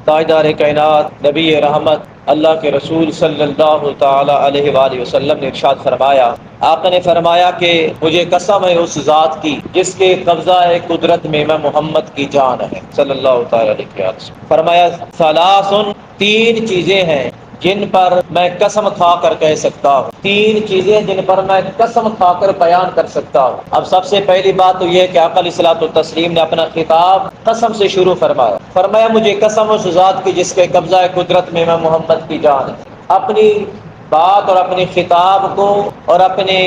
تاجدار کائنات نبی رحمت اللہ کے رسول صلی اللہ تعالی علیہ وآلہ وسلم نے ارشاد فرمایا، آپ نے فرمایا کہ مجھے قسم ہے اس ذات کی جس کے قبضہ قدرت میں محمد کی جان ہے صلی اللہ تعالی علیہ وسلم۔ فرمایا ثلاث، تین چیزیں ہیں جن پر میں قسم کھا کر کہہ سکتا ہوں، تین چیزیں جن پر میں قسم کھا کر بیان کر سکتا ہوں۔ اب سب سے پہلی بات تو یہ کہ آقا علیہ الصلوۃ والتسلیم نے اپنا خطاب قسم سے شروع فرمایا۔ فرمایا مجھے قسم اس ذات کی جس کے قبضہ قدرت میں محمد کی جان ہے۔ اپنی بات اور اپنے خطاب کو اور اپنے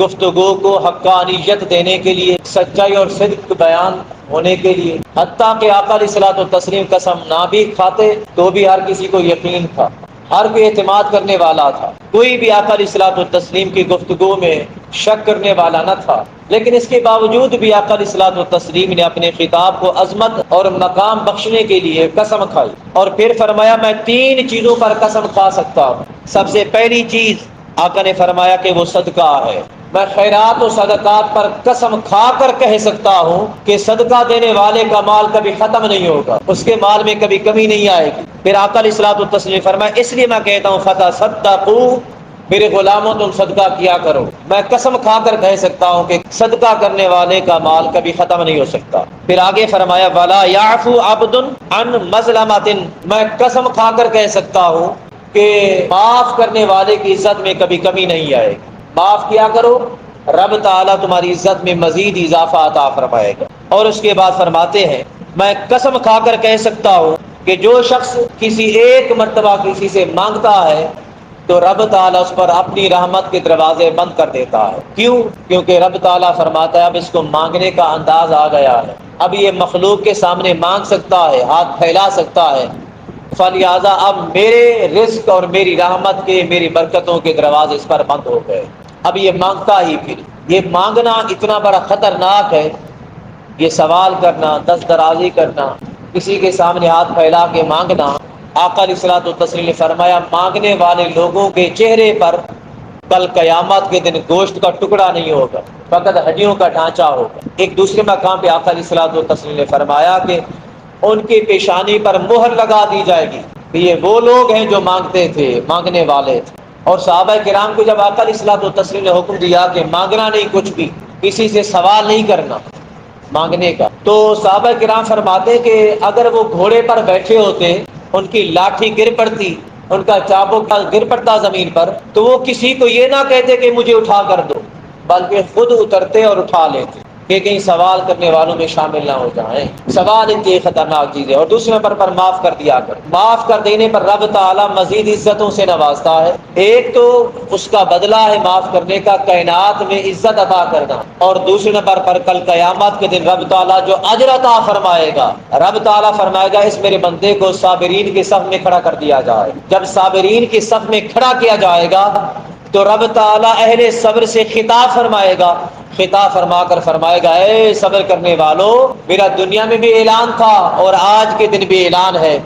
گفتگو کو حقانیت دینے کے لیے، سچائی اور صدق بیان ہونے کے لیے، حتیٰ کہ آقا علیہ الصلوۃ والتسلیم قسم نہ بھی کھاتے تو بھی ہر کسی کو یقین تھا، ہر کوئی اعتماد کرنے والا تھا، کوئی بھی آقا علیہ الصلوۃ والتسلیم کی گفتگو میں شک کرنے والا نہ تھا۔ لیکن اس کے باوجود بھی آقا علیہ الصلوۃ والتسلیم نے اپنے خطاب کو عظمت اور مقام بخشنے کے لیے قسم کھائی، اور پھر فرمایا میں تین چیزوں پر قسم کھا سکتا ہوں۔ سب سے پہلی چیز آقا نے فرمایا کہ وہ صدقہ ہے۔ میں خیرات و صدقات پر قسم کھا کر کہہ سکتا ہوں کہ صدقہ دینے والے کا مال کبھی ختم نہیں ہوگا، اس کے مال میں کبھی کمی نہیں آئے گی۔ پھر آقا علیہ الصلوۃ والتسلیم نے فرمایا اس لیے میں کہتا ہوں فتصدقوا، میرے غلاموں تم صدقہ کیا کرو۔ میں قسم کھا کر کہہ سکتا ہوں کہ صدقہ کرنے والے کا مال کبھی ختم نہیں ہو سکتا۔ پھر آگے فرمایا ولا یعفو عبد عن مظلمۃ، میں قسم کھا کر کہہ سکتا ہوں کہ معاف کرنے والے کی عزت میں کبھی کمی نہیں آئے گی۔ معاف کیا کرو، رب تعالیٰ تمہاری عزت میں مزید اضافہ عطا فرمائے گا۔ اور اس کے بعد فرماتے ہیں میں قسم کھا کر کہہ سکتا ہوں کہ جو شخص کسی ایک مرتبہ کسی سے مانگتا ہے تو رب تعالیٰ اس پر اپنی رحمت کے دروازے بند کر دیتا ہے۔ کیوں؟ کیونکہ رب تعالیٰ فرماتا ہے اب اس کو مانگنے کا انداز آ گیا ہے، اب یہ مخلوق کے سامنے مانگ سکتا ہے، ہاتھ پھیلا سکتا ہے، فلہذا اب میرے رزق اور میری رحمت کے، میری برکتوں کے دروازے اس پر بند ہو گئے، اب یہ مانگتا ہی پھر۔ یہ مانگنا اتنا بڑا خطرناک ہے، یہ سوال کرنا، دست درازی کرنا، کسی کے سامنے ہاتھ پھیلا کے مانگنا۔ آقا علیہ الصلوۃ والتسلیم نے فرمایا مانگنے والے لوگوں کے چہرے پر کل قیامت کے دن گوشت کا ٹکڑا نہیں ہوگا، فقط ہڈیوں کا ڈھانچہ ہوگا۔ ایک دوسرے مقام پہ آقا علیہ الصلوۃ والتسلیم نے فرمایا کہ ان کی پیشانی پر مہر لگا دی جائے گی کہ یہ وہ لوگ ہیں جو مانگتے تھے، مانگنے والے تھے۔ اور صحابہ کرام کو جب آقا علیہ الصلوۃ والتسلیم نے حکم دیا کہ مانگنا نہیں کچھ بھی، کسی سے سوال نہیں کرنا مانگنے کا، تو صحابہ کرام فرماتے کہ اگر وہ گھوڑے پر بیٹھے ہوتے، ان کی لاٹھی گر پڑتی، ان کا چابک گر پڑتا زمین پر، تو وہ کسی کو یہ نہ کہتے کہ مجھے اٹھا کر دو، بلکہ خود اترتے اور اٹھا لیتے کہ کہیں سوال کرنے والوں میں شامل نہ ہو جائیں۔ سوال انتہائی خطرناک چیز ہے۔ اور دوسرے نمبر پر معاف کر دیا کر، معاف کر دینے پر رب تعالیٰ مزید عزتوں سے نوازتا ہے۔ ایک تو اس کا بدلہ ہے معاف کرنے کا، کائنات میں عزت عطا کرنا، اور دوسرے نمبر پر کل قیامت کے دن رب تعالیٰ جو اجر عطا فرمائے گا، رب تعالیٰ فرمائے گا اس میرے بندے کو صابرین کے صف میں کھڑا کر دیا جائے۔ جب صابرین کے صف میں کھڑا کیا جائے گا تو رب تعالیٰ اہل صبر سے خطاب فرمائے گا، خطاب فرما کر فرمائے گا اے صبر کرنے والوں، میرا دنیا میں بھی اعلان تھا اور آج کے دن بھی اعلان ہے،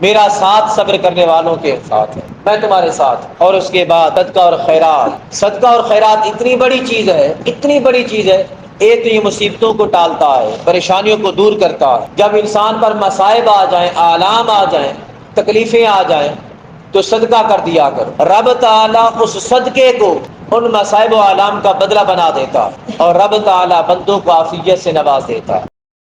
میرا ساتھ صبر کرنے والوں کے ساتھ ہے، میں تمہارے ساتھ۔ اور اس کے بعد صدقہ اور خیرات، صدقہ اور خیرات اتنی بڑی چیز ہے، اتنی بڑی چیز ہے۔ ایک تو یہ مصیبتوں کو ٹالتا ہے، پریشانیوں کو دور کرتا ہے۔ جب انسان پر مصائب آ جائیں، آلام آ جائیں، تکلیفیں آ جائیں تو صدقہ کر دیا کرو، رب تعالیٰ اس صدقے کو ان مصائب و آلام کا بدلہ بنا دیتا ہے، اور رب تعالیٰ بندوں کو عافیت سے نواز دیتا ہے۔